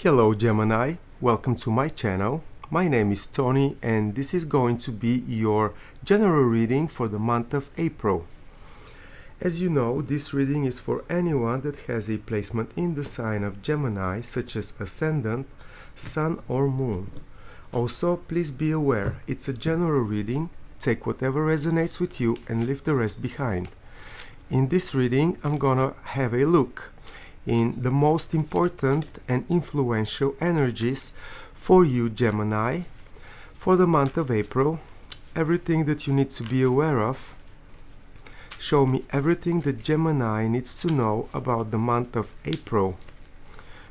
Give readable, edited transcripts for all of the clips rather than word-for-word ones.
Hello Gemini, welcome to my channel. My name is Tony and this is going to be your general reading for the month of April. As you know, this reading is for anyone that has a placement in the sign of Gemini, such as Ascendant, Sun or Moon. Also, please be aware, it's a general reading. Take whatever resonates with you and leave the rest behind. In this reading, I'm gonna have a look in the most important and influential energies for you, Gemini, for the month of April. Everything that you need to be aware of. Show me everything that Gemini needs to know about the month of April.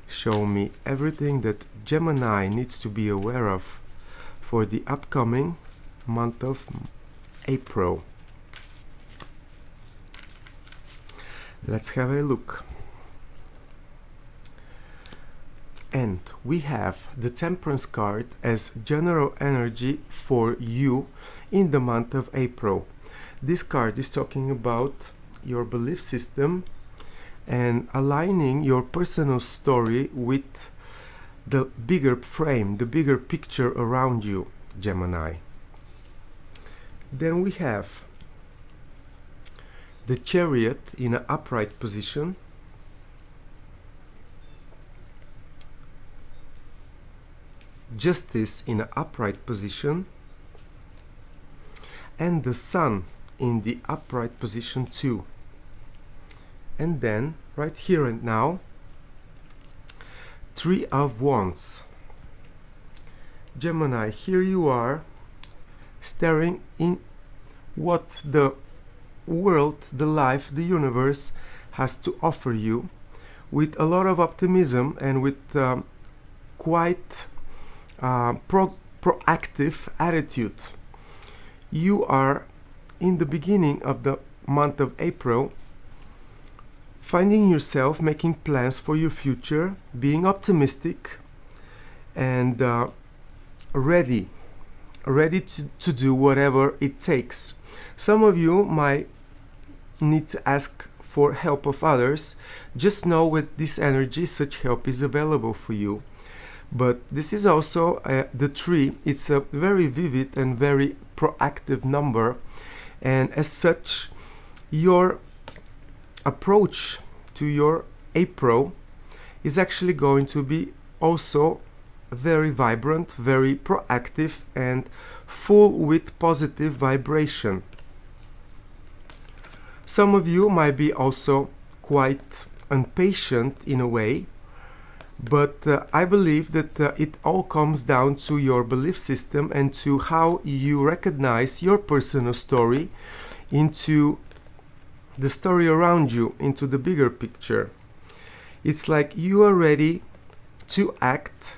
Show me everything that Gemini needs to be aware of for the upcoming month of April. Let's have a look. And we have the Temperance card as general energy for you in the month of April. This card is talking about your belief system and aligning your personal story with the bigger frame, the bigger picture around you, Gemini. Then we have the Chariot in an upright position. Justice in an upright position, and the Sun in the upright position too. And then right here and now, Three of Wands. Gemini, here you are staring in what the world, the life, the universe has to offer you with a lot of optimism and with quite proactive attitude. You are in the beginning of the month of April finding yourself making plans for your future, being optimistic and ready to do whatever it takes. Some of you might need to ask for help of others. Just know with this energy such help is available for you. But this is also the 3. It's a very vivid and very proactive number, and as such your approach to your April is actually going to be also very vibrant, very proactive and full with positive vibration. Some of you might be also quite impatient in a way, but I believe that it all comes down to your belief system and to how you recognize your personal story into the story around you, into the bigger picture. It's like you are ready to act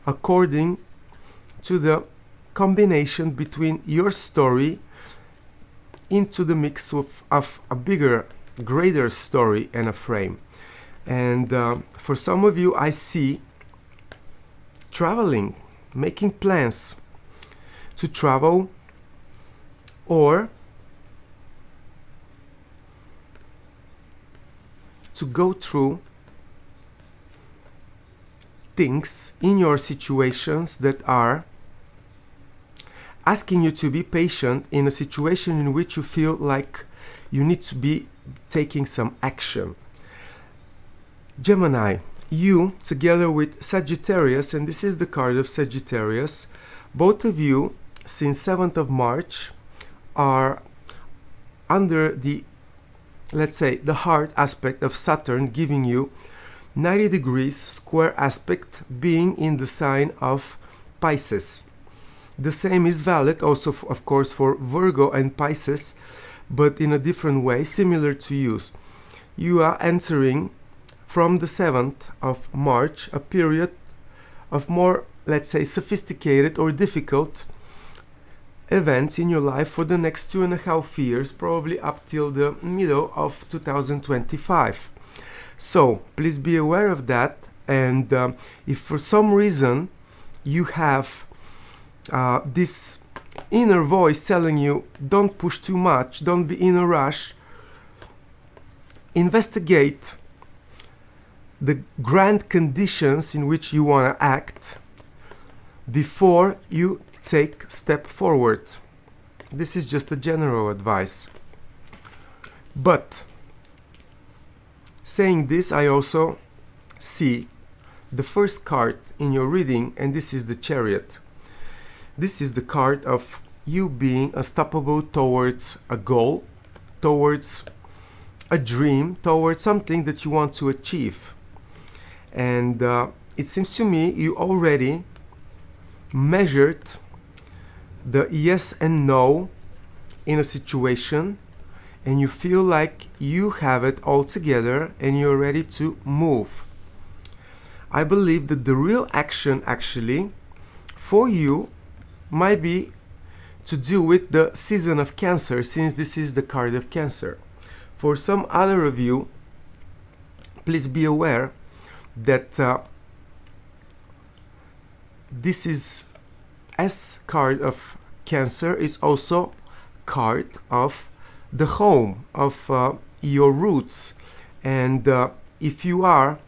according to the combination between your story into the mix of a bigger, greater story and a frame. And for some of you, I see traveling, making plans to travel or to go through things in your situations that are asking you to be patient in a situation in which you feel like you need to be taking some action. Gemini, you together with Sagittarius, and this is the card of Sagittarius, both of you since 7th of March are under the, let's say, the hard aspect of Saturn, giving you 90 degrees square aspect, being in the sign of Pisces. The same is valid also of course for Virgo and Pisces, but in a different way, similar to you. You are entering from the 7th of March, a period of more, let's say, sophisticated or difficult events in your life for the next 2.5 years, probably up till the middle of 2025. So please be aware of that, and if for some reason you have this inner voice telling you don't push too much, don't be in a rush, investigate the grand conditions in which you want to act before you take step forward. This is just a general advice. But saying this, I also see the first card in your reading, and this is the Chariot. This is the card of you being unstoppable towards a goal, towards a dream, towards something that you want to achieve. And it seems to me you already measured the yes and no in a situation, and you feel like you have it all together and you're ready to move. I believe that the real action actually for you might be to do with the season of Cancer, since this is the card of Cancer. For some other of you, please be aware that this is, as card of Cancer, is also card of the home, of your roots. And if you are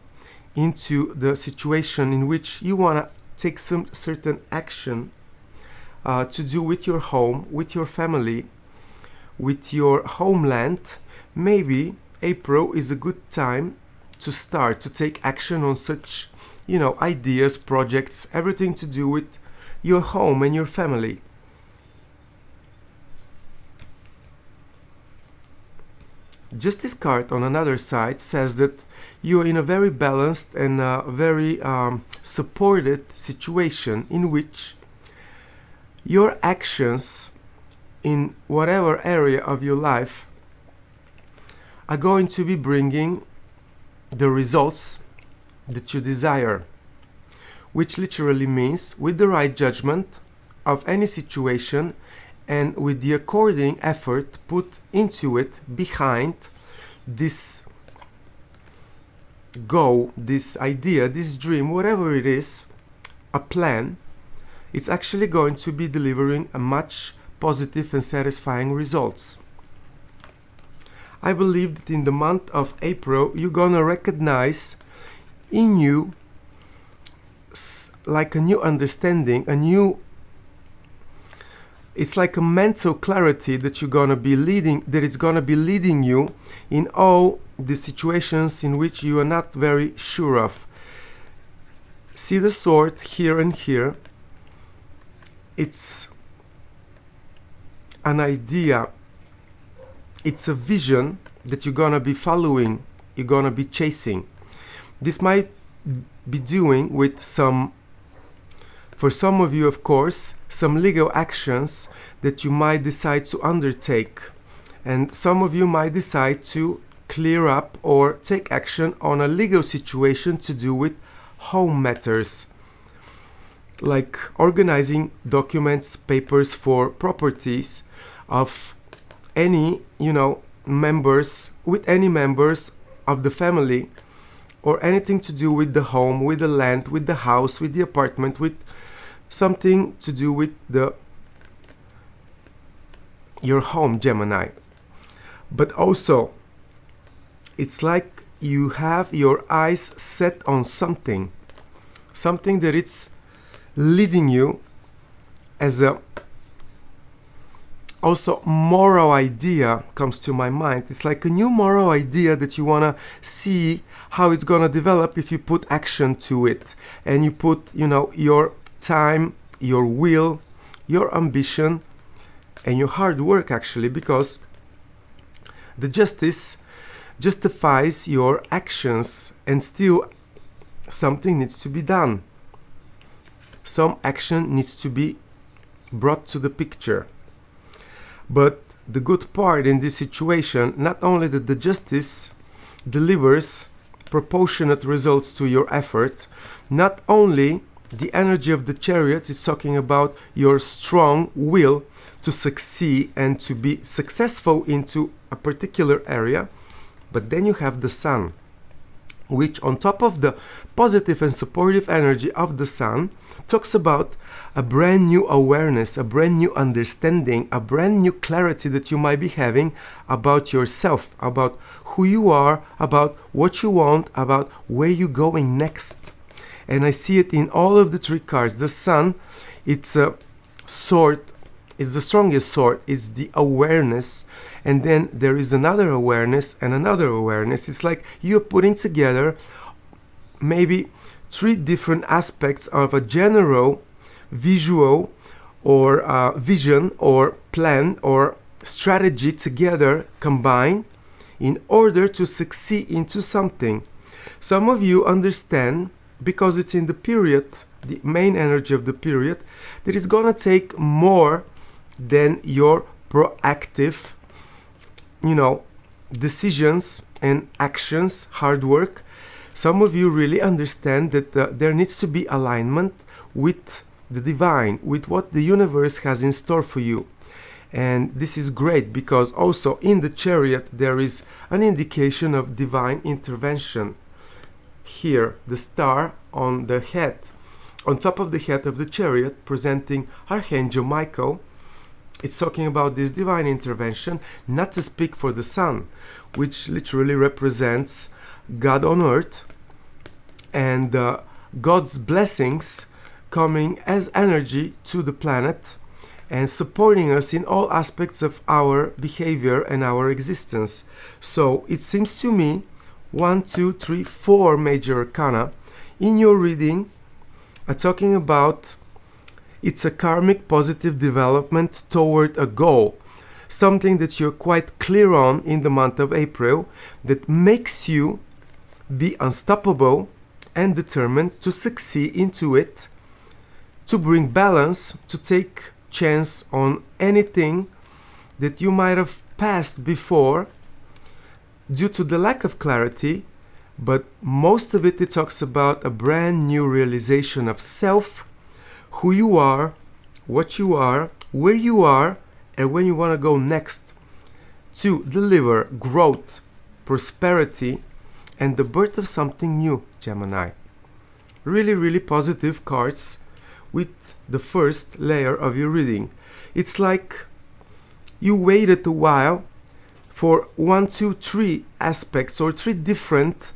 into the situation in which you want to take some certain action to do with your home, with your family, with your homeland, maybe April is a good time to start to take action on such, ideas, projects, everything to do with your home and your family. Justice card on another side says that you are in a very balanced and very supported situation in which your actions in whatever area of your life are going to be bringing the results that you desire, which literally means with the right judgment of any situation and with the according effort put into it behind this goal, this idea, this dream, whatever it is, a plan, it's actually going to be delivering a much positive and satisfying results. I believe that in the month of April, you're gonna recognize in you like a new understanding, it's like a mental clarity that you're gonna be leading, that it's gonna be leading you in all the situations in which you are not very sure of. See the sword here and here. It's an idea, it's a vision that you're gonna be following, you're gonna be chasing. This might be doing with some, for some of you of course, some legal actions that you might decide to undertake. And some of you might decide to clear up or take action on a legal situation to do with home matters, like organizing documents, papers for properties of any, members, with any members of the family, or anything to do with the home, with the land, with the house, with the apartment, with something to do with your home, Gemini. But also, it's like you have your eyes set on something that it's leading you as a also moral idea comes to my mind. It's like a new moral idea that you want to see how it's going to develop if you put action to it, and you put your time, your will, your ambition, and your hard work, actually, because the justice justifies your actions, and still something needs to be done. Some action needs to be brought to the picture. But the good part in this situation, not only that the justice delivers proportionate results to your effort, not only the energy of the Chariot is talking about your strong will to succeed and to be successful into a particular area, but then you have the Sun. which on top of the positive and supportive energy of the sun talks about a brand new awareness, a brand new understanding, a brand new clarity that you might be having about yourself, about who you are, about what you want, about where you're going next. And I see it in all of the three cards. The sun, it's a sword, it's the strongest sword, it's the awareness. And then there is another awareness and another awareness. It's like you're putting together maybe three different aspects of a general visual or vision or plan or strategy together, combined in order to succeed into something. Some of you understand, because it's in the period, the main energy of the period, that it's gonna take more than your proactive, decisions and actions, hard work. Some of you really understand that there needs to be alignment with the divine, with what the universe has in store for you. And this is great because also in the chariot there is an indication of divine intervention. Here, the star on the head, on top of the head of the chariot, presenting Archangel Michael. It's talking about this divine intervention, not to speak for the sun, which literally represents God on earth and God's blessings coming as energy to the planet and supporting us in all aspects of our behavior and our existence. So it seems to me 1, 2, 3, 4 major arcana in your reading are talking about it's a karmic positive development toward a goal, something that you're quite clear on in the month of April that makes you be unstoppable and determined to succeed into it, to bring balance, to take chance on anything that you might have passed before due to the lack of clarity, but most of it talks about a brand new realization of self, who you are, what you are, where you are, and when you want to go next to deliver growth, prosperity, and the birth of something new, Gemini. Really, really positive cards with the first layer of your reading. It's like you waited a while for 1, 2, 3 aspects or 3 different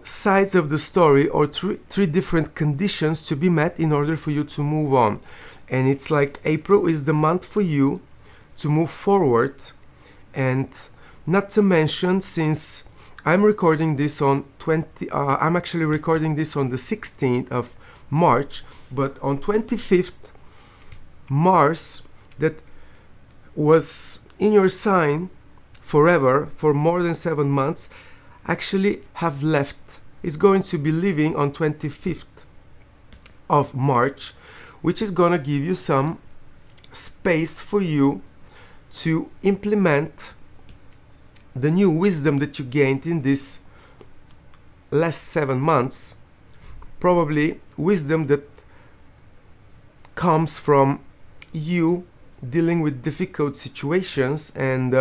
sides of the story, or three different conditions to be met in order for you to move on. And it's like April is the month for you to move forward. And not to mention, since I'm recording this on I'm actually recording this on the 16th of March, but on 25th, Mars, that was in your sign forever, for more than 7 months, actually have left. Is going to be leaving on 25th of March, which is gonna give you some space for you to implement the new wisdom that you gained in this last 7 months. Probably wisdom that comes from you dealing with difficult situations and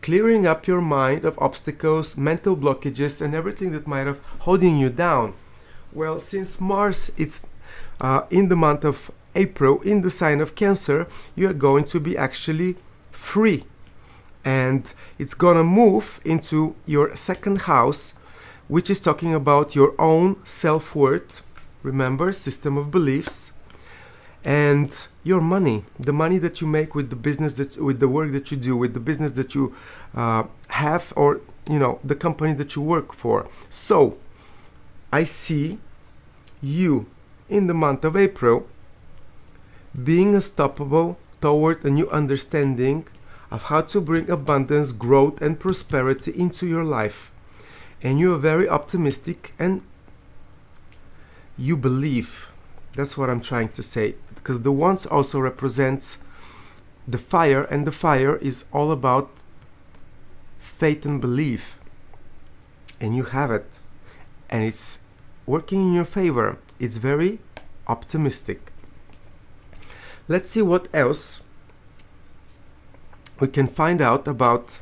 clearing up your mind of obstacles, mental blockages, and everything that might have holding you down. Well, since Mars is in the month of April in the sign of Cancer, you are going to be actually free, and it's gonna move into your second house, which is talking about your own self-worth. Remember, system of beliefs. And your money, the money that you make with the business, with the work that you do, with the business that you have, or the company that you work for. So I see you in the month of April being unstoppable toward a new understanding of how to bring abundance, growth, and prosperity into your life. And you are very optimistic and you believe. That's what I'm trying to say, because the wands also represents the fire, and the fire is all about faith and belief. And you have it. And it's working in your favor. It's very optimistic. Let's see what else we can find out about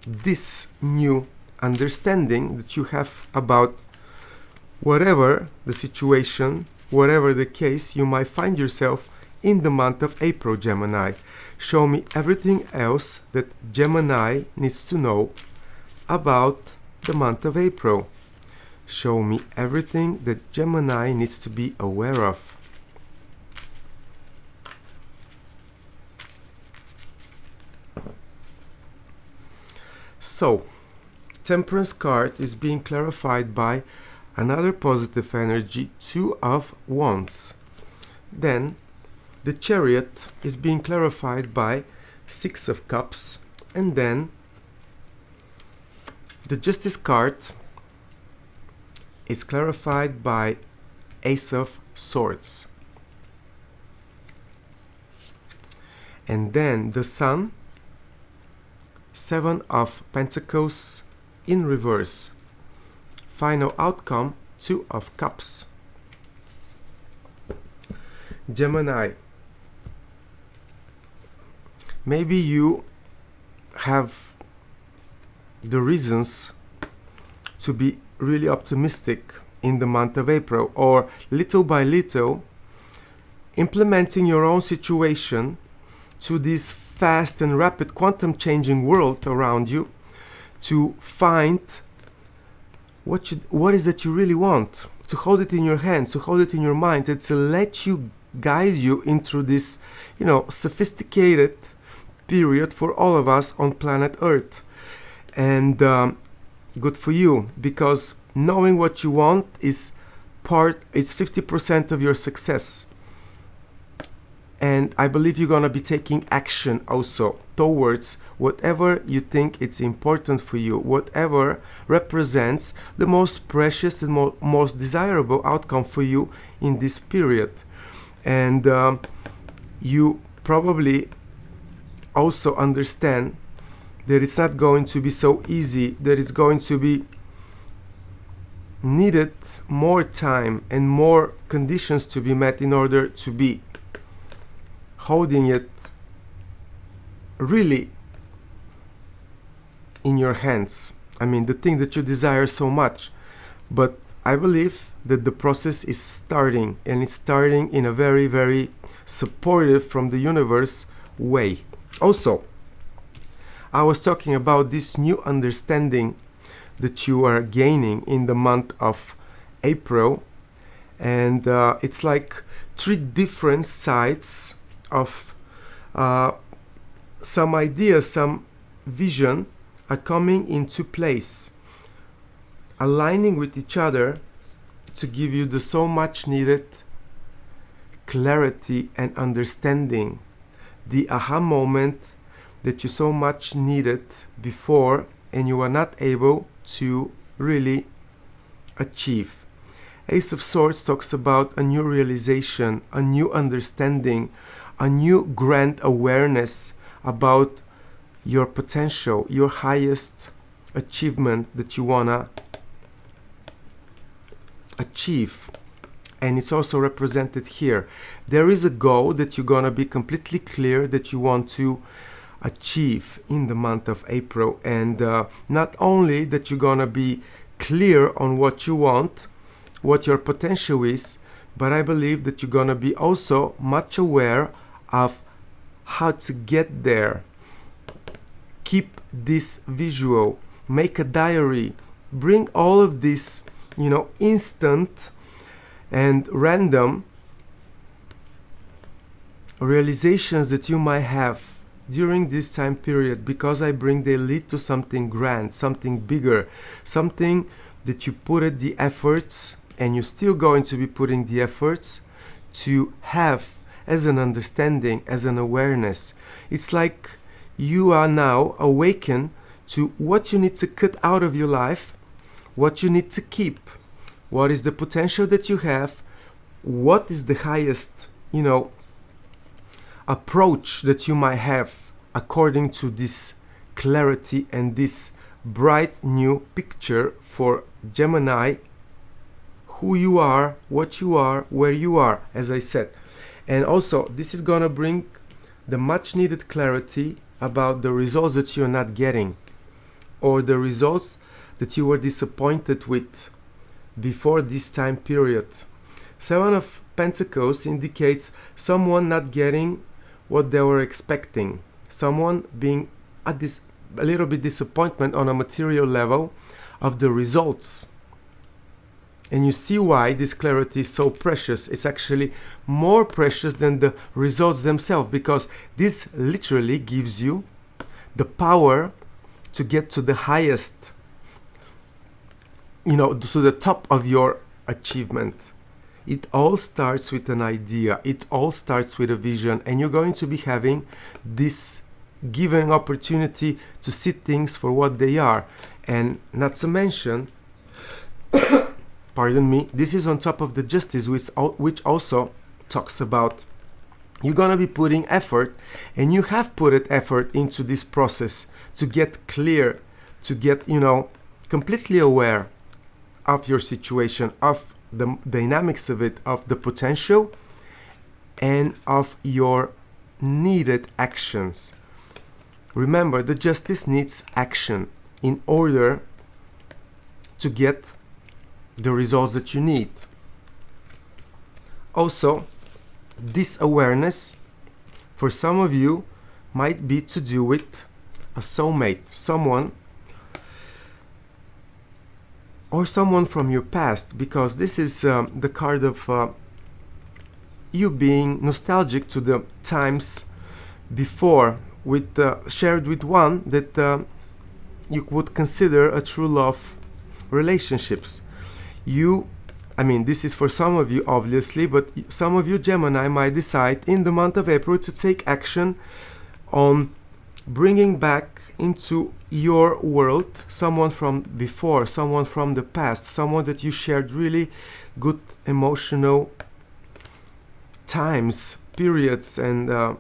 this new understanding that you have about whatever the situation, whatever the case you might find yourself in the month of April, Gemini. Show me everything else that Gemini needs to know about the month of April. Show me everything that Gemini needs to be aware of. So, Temperance card is being clarified by another positive energy, Two of Wands. Then, the Chariot is being clarified by Six of Cups. And then, the Justice card is clarified by Ace of Swords. And then, the Sun, Seven of Pentacles in reverse. Final outcome, Two of Cups. Gemini, maybe you have the reasons to be really optimistic in the month of April, or little by little implementing your own situation to this fast and rapid quantum changing world around you, to find what is that you really want, to hold it in your hands, to hold it in your mind, and to let you guide you into this, sophisticated period for all of us on planet Earth. And good for you, because knowing what you want is 50% of your success. And I believe you're going to be taking action also towards whatever you think it's important for you, whatever represents the most precious and most desirable outcome for you in this period. And you probably also understand that it's not going to be so easy, that it's going to be needed more time and more conditions to be met in order to be holding it really in your hands. I mean, the thing that you desire so much. But I believe that the process is starting, and it's starting in a very, very supportive from the universe way. Also, I was talking about this new understanding that you are gaining in the month of April, and it's like three different sides of some ideas, some vision are coming into place, aligning with each other to give you the so much needed clarity and understanding, the aha moment that you so much needed before and you were not able to really achieve. Ace of Swords talks about a new realization, a new understanding, a new grand awareness about your potential, your highest achievement that you wanna achieve. And it's also represented here. There is a goal that you're gonna be completely clear that you want to achieve in the month of April. And not only that you're gonna be clear on what you want, what your potential is, but I believe that you're gonna be also much aware of how to get there. Keep this visual, make a diary, bring all of this, instant and random realizations that you might have during this time period, because I bring they lead to something grand, something bigger, something that you put at the efforts, and you're still going to be putting the efforts to have as an understanding, as an awareness. It's like you are now awakened to what you need to cut out of your life, what you need to keep, what is the potential that you have, what is the highest, approach that you might have according to this clarity and this bright new picture for Gemini, who you are, what you are, where you are, as I said. And also, this is gonna bring the much needed clarity about the results that you're not getting, or the results that you were disappointed with before this time period. Seven of Pentacles indicates someone not getting what they were expecting, someone being a little bit disappointment on a material level of the results. And you see why this clarity is so precious. It's actually more precious than the results themselves, because this literally gives you the power to get to the highest, to the top of your achievement. It all starts with an idea. It all starts with a vision, and you're going to be having this given opportunity to see things for what they are. And not to mention, pardon me, this is on top of the Justice, which also talks about you're going to be putting effort, and you have put effort into this process to get clear, to get, completely aware of your situation, of the dynamics of it, of the potential, and of your needed actions. Remember, the Justice needs action in order to get the results that you need. Also, this awareness for some of you might be to do with a soulmate, someone from your past, because this is the card of you being nostalgic to the times before, with shared with one that you would consider a true love relationships. This is for some of you, obviously, but some of you, Gemini, might decide in the month of April to take action on bringing back into your world someone from before, someone from the past, someone that you shared really good emotional times, periods, and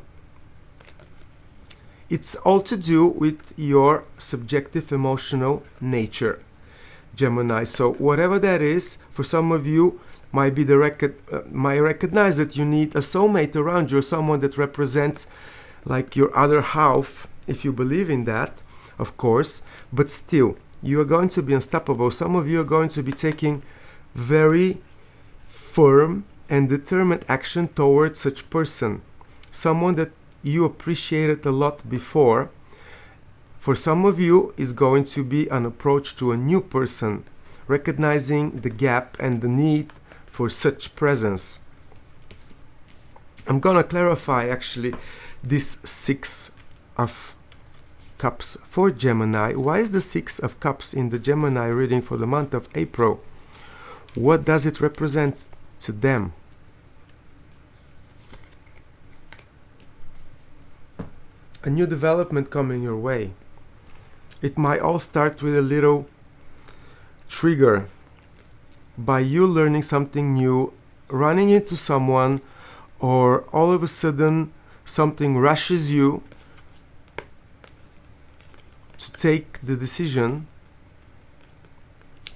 it's all to do with your subjective emotional nature, Gemini. So whatever that is, for some of you might recognize that you need a soulmate around you, someone that represents like your other half, if you believe in that, of course. But still, you are going to be unstoppable. Some of you are going to be taking very firm and determined action towards such person, someone that you appreciated a lot before. For some of you, it's going to be an approach to a new person, recognizing the gap and the need for such presence. I'm gonna clarify actually this Six of Cups for Gemini. Why is the Six of Cups in the Gemini reading for the month of April? What does it represent to them? A new development coming your way. It might all start with a little trigger by you learning something new, running into someone, or all of a sudden something rushes you to take the decision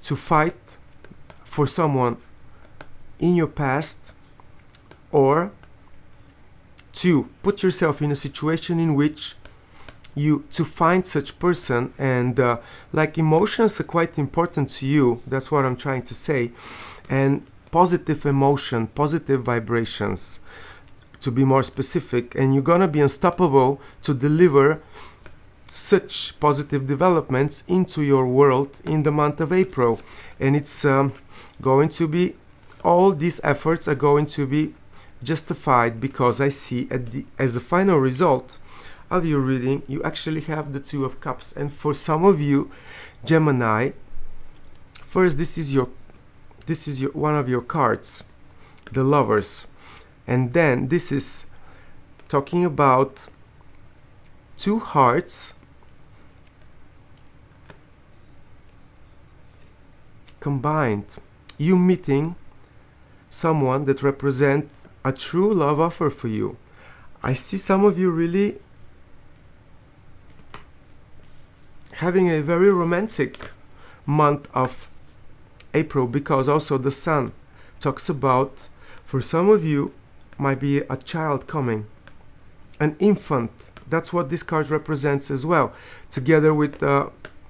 to fight for someone in your past, or to put yourself in a situation in which to find such person, and like emotions are quite important to you. That's what I'm trying to say. And positive emotion, positive vibrations, to be more specific, and you're gonna be unstoppable to deliver such positive developments into your world in the month of April. And it's going to be, all these efforts are going to be justified, because I see as a final result of your reading, you actually have the Two of Cups. And for some of you, Gemini, first, this is your one of your cards, the Lovers, and then this is talking about two hearts combined, you meeting someone that represents a true love offer for you. I see some of you really having a very romantic month of April, because also the Sun talks about, for some of you, might be a child coming, an infant. That's what this card represents as well, together with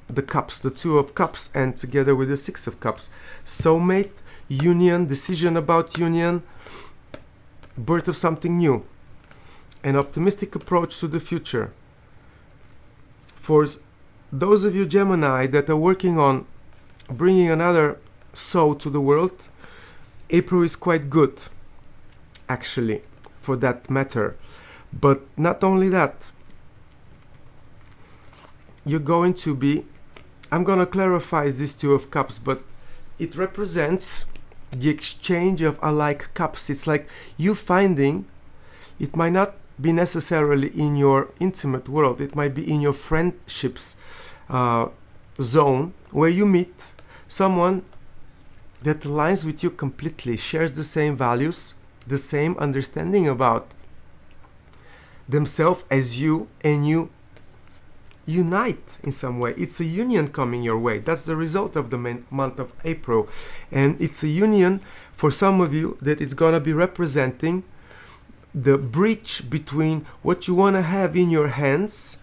the cups, the Two of Cups, and together with the Six of Cups. Soulmate, union, decision about union, birth of something new, an optimistic approach to the future. For those of you Gemini that are working on bringing another soul to the world, April is quite good, actually, for that matter. But not only that, you're going to be, I'm going to clarify this Two of Cups, but it represents the exchange of alike cups. It's like you finding, it might not be necessarily in your intimate world, it might be in your friendships zone, where you meet someone that aligns with you completely, shares the same values, the same understanding about themselves as you, and you unite in some way. It's a union coming your way. That's the result of the month of April. And it's a union for some of you that it's going to be representing the breach between what you want to have in your hands,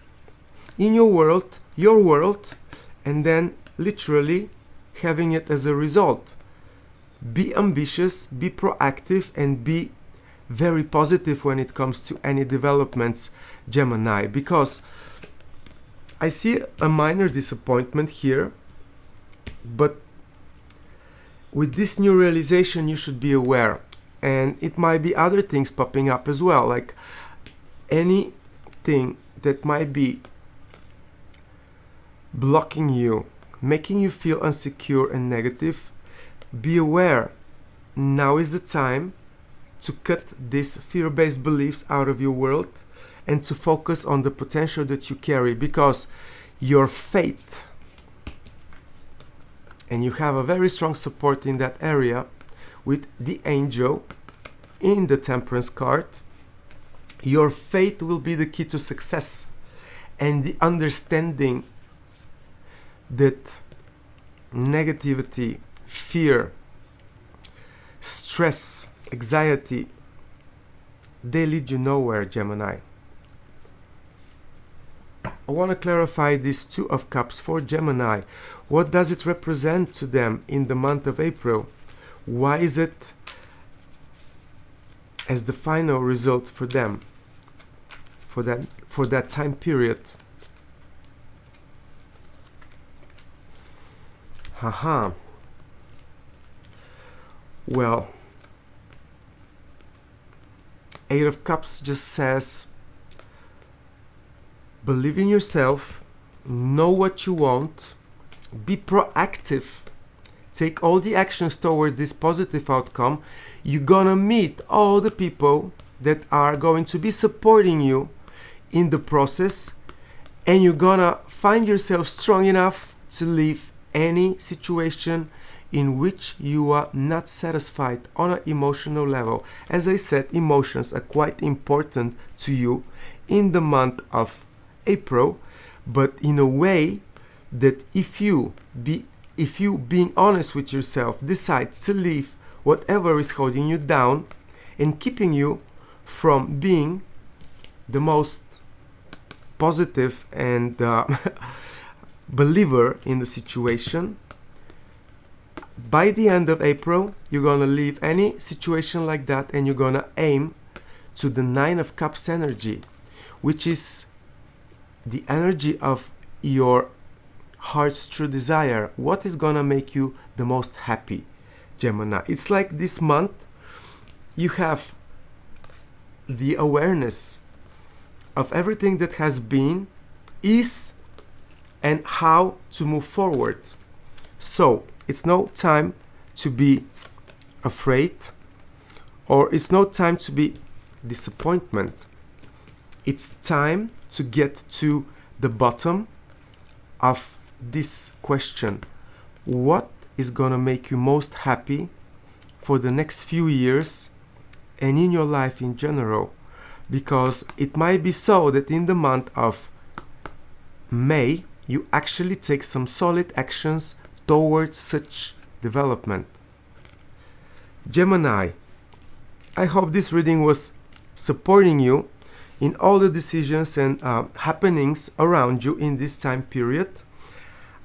in your world, and then literally having it as a result. Be ambitious, be proactive, and be very positive when it comes to any developments, Gemini, because I see a minor disappointment here, but with this new realization you should be aware, and it might be other things popping up as well, like anything that might be blocking you, making you feel insecure and negative. Be aware, now is the time to cut these fear-based beliefs out of your world and to focus on the potential that you carry, because your faith, and you have a very strong support in that area with the angel in the Temperance card. Your faith will be the key to success, and the understanding that negativity, fear, stress, anxiety, they lead you nowhere, Gemini. I want to clarify this Two of Cups for Gemini. What does it represent to them in the month of April? Why is it as the final result for them, for that time period? Haha. Well, Eight of Cups just says, believe in yourself, know what you want, be proactive, take all the actions towards this positive outcome. You're gonna meet all the people that are going to be supporting you in the process, and you're gonna find yourself strong enough to leave any situation in which you are not satisfied on an emotional level. As I said, emotions are quite important to you in the month of April, but in a way that if you being honest with yourself decide to leave whatever is holding you down and keeping you from being the most positive and believer in the situation, by the end of April you're gonna leave any situation like that, and you're gonna aim to the Nine of Cups energy, which is the energy of your heart's true desire. What is gonna make you the most happy, Gemini? It's like this month you have the awareness of everything that has been, is, and how to move forward. So it's no time to be afraid, or it's no time to be disappointment. It's time to get to the bottom of this question. What is gonna make you most happy for the next few years and in your life in general? Because it might be so that in the month of May you actually take some solid actions towards such development. Gemini, I hope this reading was supporting you in all the decisions and happenings around you in this time period.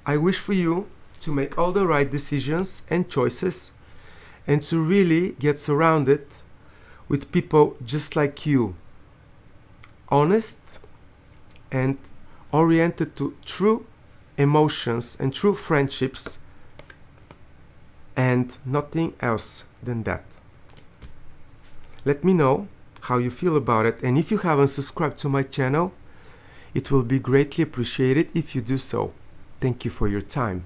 I wish for you to make all the right decisions and choices and to really get surrounded with people just like you, honest and oriented to true emotions and true friendships and nothing else than that. Let me know how you feel about it, and if you haven't subscribed to my channel, it will be greatly appreciated if you do so. Thank you for your time.